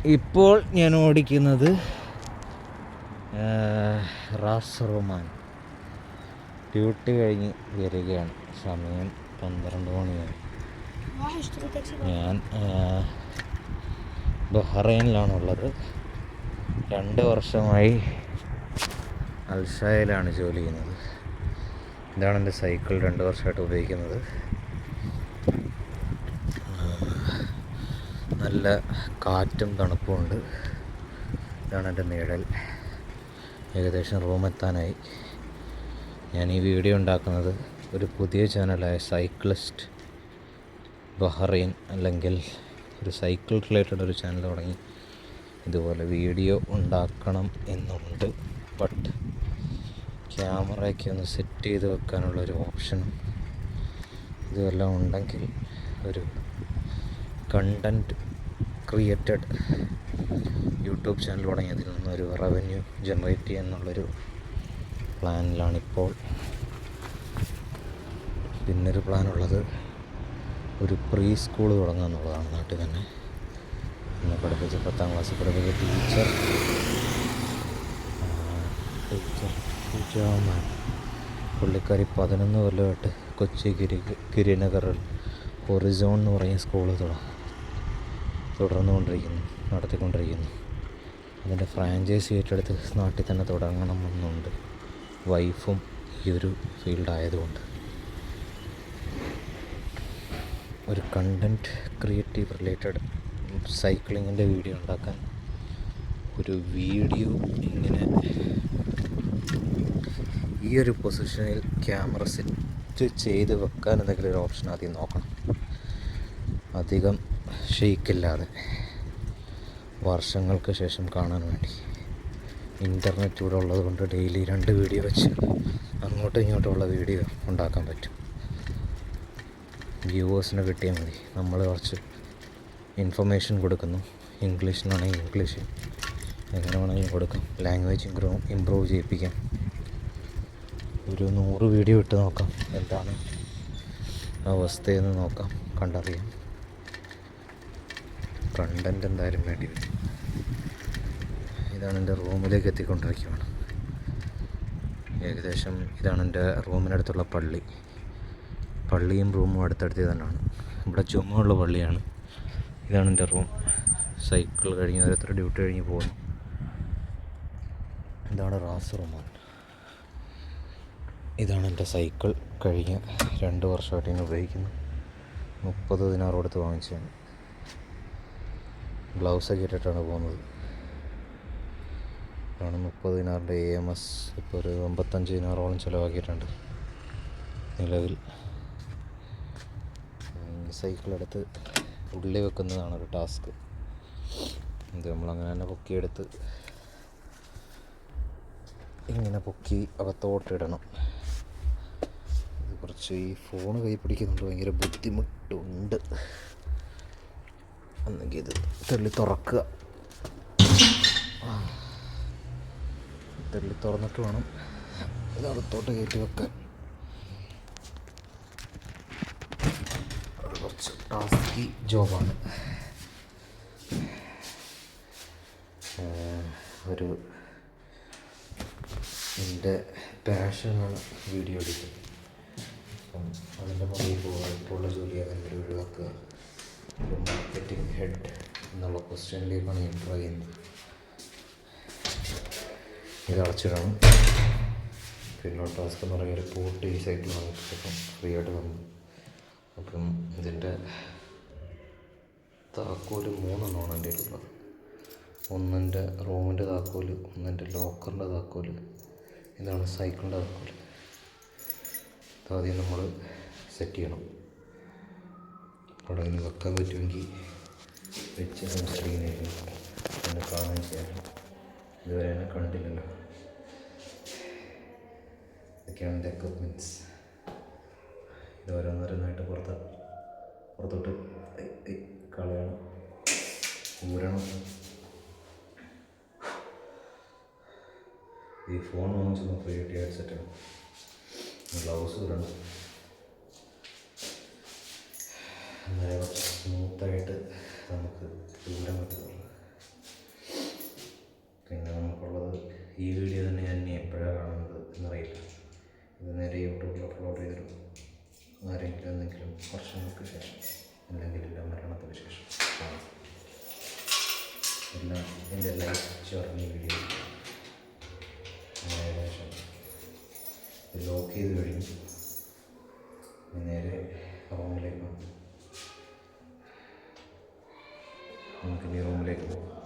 ഇപ്പോൾ ഞാൻ ഓടിക്കുന്നത് റാസ് റൊമാൻ. ഡ്യൂട്ടി കഴിഞ്ഞ് വരികയാണ്. സമയം 12 മണിയായി. ഞാൻ ബഹ്റൈനിലാണുള്ളത്. 2 വർഷമായി അൽഷായിലാണ് ജോലി ചെയ്യുന്നത്. ഇതാണ് എൻ്റെ സൈക്കിൾ. 2 വർഷമായിട്ട് ഉപയോഗിക്കുന്നത്. നല്ല കാറ്റും തണുപ്പുമുണ്ട്. ഇതാണ് എൻ്റെ നിഴൽ. ഏകദേശം റൂമെത്താനായി. ഞാൻ ഈ വീഡിയോ ഉണ്ടാക്കുന്നത് ഒരു പുതിയ ചാനലായ സൈക്ലിസ്റ്റ് ബഹ്റൈൻ, അല്ലെങ്കിൽ ഒരു സൈക്കിൾ റിലേറ്റഡ് ഒരു ചാനൽ തുടങ്ങി ഇതുപോലെ വീഡിയോ ഉണ്ടാക്കണം എന്നുണ്ട്. ബട്ട് ക്യാമറയൊക്കെ ഒന്ന് സെറ്റ് ചെയ്ത് വെക്കാനുള്ളൊരു ഓപ്ഷനും ഇതുമെല്ലാം ഉണ്ടെങ്കിൽ ഒരു കണ്ടൻറ്റ് ക്രിയേറ്റഡ് യൂട്യൂബ് ചാനൽ തുടങ്ങി അതിൽ നിന്നൊരു റവന്യൂ ജനറേറ്റ് ചെയ്യുക എന്നുള്ളൊരു പ്ലാനിലാണിപ്പോൾ. പിന്നൊരു പ്ലാനുള്ളത് ഒരു പ്രീ സ്കൂൾ തുടങ്ങുക എന്നുള്ളതാണ്. നാട്ടിൽ തന്നെ എന്നെ പഠിപ്പിച്ച് 10ാം ക്ലാസ്സിൽ പഠിപ്പിച്ച ടീച്ചർ പുള്ളിക്കാരി 11 കൊല്ലമായിട്ട് കൊച്ചി ഗിരിനഗറിൽ ഹൊറിസോൺ എന്ന് പറയുന്ന സ്കൂൾ നടത്തിക്കൊണ്ടിരിക്കുന്നു. അതിൻ്റെ ഫ്രാഞ്ചൈസി ഏറ്റെടുത്ത് നാട്ടിൽ തന്നെ തുടങ്ങണമെന്നുണ്ട്. വൈഫും ഈ ഒരു ഫീൽഡായതുകൊണ്ട് ഒരു കണ്ടൻറ്റ് ക്രിയേറ്റീവ് റിലേറ്റഡ് സൈക്ലിങ്ങിൻ്റെ വീഡിയോ ഉണ്ടാക്കാൻ ഒരു വീഡിയോ ഇങ്ങനെ ഈ ഒരു പൊസിഷനിൽ ക്യാമറ സെറ്റ് ചെയ്ത് വെക്കാൻ എന്തെങ്കിലും ഒരു ഓപ്ഷൻ ആദ്യം നോക്കണം. അധികം ഷെയ്ക്കില്ലാതെ വർഷങ്ങൾക്ക് ശേഷം കാണാൻ വേണ്ടി. ഇൻ്റർനെറ്റ് ഇവിടെ ഉള്ളത് കൊണ്ട് ഡെയിലി 2 വീഡിയോ വെച്ച് അങ്ങോട്ടും ഇങ്ങോട്ടുമുള്ള വീഡിയോ ഉണ്ടാക്കാൻ പറ്റും. വ്യൂവേഴ്സിനെ കിട്ടിയാൽ മതി. നമ്മൾ കുറച്ച് ഇൻഫർമേഷൻ കൊടുക്കുന്നു. ഇംഗ്ലീഷിനാണെങ്കിൽ ഇംഗ്ലീഷ് എങ്ങനെ വേണമെങ്കിലും കൊടുക്കാം. ലാംഗ്വേജ് ഇമ്പ്രൂവ് ചെയ്യിപ്പിക്കാം. ഒരു 100 വീഡിയോ ഇട്ട് നോക്കാം, എന്താണ് അവസ്ഥയെന്ന് നോക്കാം, കണ്ടറിയാം. കണ്ടൻറ്റ് എന്തായാലും വേണ്ടി വരും. ഇതാണ് എൻ്റെ റൂമിലേക്ക് എത്തിക്കൊണ്ടിരിക്കുകയാണ്. ഏകദേശം ഇതാണ് എൻ്റെ റൂമിനടുത്തുള്ള പള്ളിയും റൂമും അടുത്തടുത്ത് തന്നെയാണ്. ഇവിടെ ചുമയുള്ള പള്ളിയാണ്. ഇതാണ് എൻ്റെ റൂം. സൈക്കിൾ കഴിഞ്ഞ് ഓരോരുത്തർ ഡ്യൂട്ടി കഴിഞ്ഞ് പോകുന്നു. ഇതാണ് റാസ് റൊമാൻ. ഇതാണ് എൻ്റെ സൈക്കിൾ. കഴിഞ്ഞ് 2 വർഷമായിട്ട് ഞാൻ ഉപയോഗിക്കുന്നു. 30 ദിനാർ കൊടുത്ത് വാങ്ങിച്ചതാണ്. ഗ്ലൗസൊക്കെ ഇട്ടിട്ടാണ് പോകുന്നത്. ഇതാണ് 30 ദിനാറിൻ്റെ AMS. ഇപ്പോൾ ഒരു 55 ദിനാറോളം ചിലവാക്കിയിട്ടുണ്ട് നിലവിൽ. സൈക്കിളെടുത്ത് ഉള്ളി വെക്കുന്നതാണ് ഒരു ടാസ്ക്. ഇത് നമ്മളങ്ങനെ തന്നെ പൊക്കിയെടുത്ത് ഇങ്ങനെ പൊക്കി അകത്തോട്ടിടണം. ഇത് കുറച്ച് ഈ ഫോൺ കൈ പിടിക്കുന്നുണ്ട്, ഭയങ്കര ബുദ്ധിമുട്ടുണ്ട്. എന്നെങ്കിൽ ഇത് തള്ളി തുറന്നിട്ട് വേണം ഇത് അകത്തോട്ട് കയറ്റി വെക്കാൻ. കുറച്ച് ടാസ്കി ജോബാണ്. എൻ്റെ പാഷനാണ് വീഡിയോ എഡിറ്റിംഗ്. അപ്പം അതിൻ്റെ പുറകിൽ പോവുക. ഇപ്പോൾ ഉള്ള ജോലി അതിൻ്റെ ഒഴിവാക്കുക. ഒരു മാർക്കറ്റിംഗ് ഹെഡ് എന്നുള്ള ക്വസ്റ്റ്യനിലേക്കാണ് ഞാൻ ട്രൈ ചെയ്യുന്നത്. ഇത് അടച്ചിടണം. പിന്നെ ടാസ്ക് എന്ന് പറയുക റിപ്പോർട്ട് ഈ സൈറ്റിൽ വാങ്ങിച്ചിട്ടപ്പം ഫ്രീ ആയിട്ട് വന്നു. അപ്പം ഇതിൻ്റെ താക്കോല് 3 എണ്ണമാണ് എൻ്റെ ഉള്ളത്. ഒന്നെൻ്റെ റൂമിൻ്റെ താക്കോല്, ഒന്നെൻ്റെ ലോക്കറിൻ്റെ താക്കോല്, ഇതാണ് സൈക്കിളിൻ്റെ താക്കോല്. ആദ്യം നമ്മൾ സെറ്റ് ചെയ്യണം. അവിടെ അതിന് വെക്കാൻ പറ്റുമെങ്കിൽ വെച്ച് സംസാരിക്കുന്നതായിരിക്കും. എന്നെ കാണാൻ ചെയ്യാൻ ഇതുവരെ എന്നെ കണ്ടില്ലല്ലോ. ഇതൊക്കെയാണ് എൻ്റെ എക്വിപ്മെൻറ്റ്സ്. ഇത് ഓരോന്നോരോന്നായിട്ട് പുറത്തോട്ട് കളയണം, ഊരണം. ഈ ഫോൺ വാങ്ങിച്ചൊന്ന് ഫ്രീ ആയിട്ട് ഹെഡ്സെറ്റാണ്. ഗ്ലൗസ് ഇടണം. എന്നാലേ കുറച്ച് സ്മൂത്തായിട്ട് നമുക്ക് ദൂരം പറ്റുന്നുള്ളൂ. നേരെ യൂട്യൂബിൽ അപ്ലോഡ് ചെയ്തിടും. ആരെങ്കിലും എന്തെങ്കിലും വർഷങ്ങൾക്ക് ശേഷം, അല്ലെങ്കിൽ മരണത്തിന് ശേഷം എല്ലാം എൻ്റെ ലൈഫ് ജേർണി വീഡിയോ. ഏകദേശം ലോക്ക് ചെയ്ത് കഴിഞ്ഞു. നേരെ റൂമിലേക്ക് നമുക്കിനി റൂമിലേക്ക് പോകാം.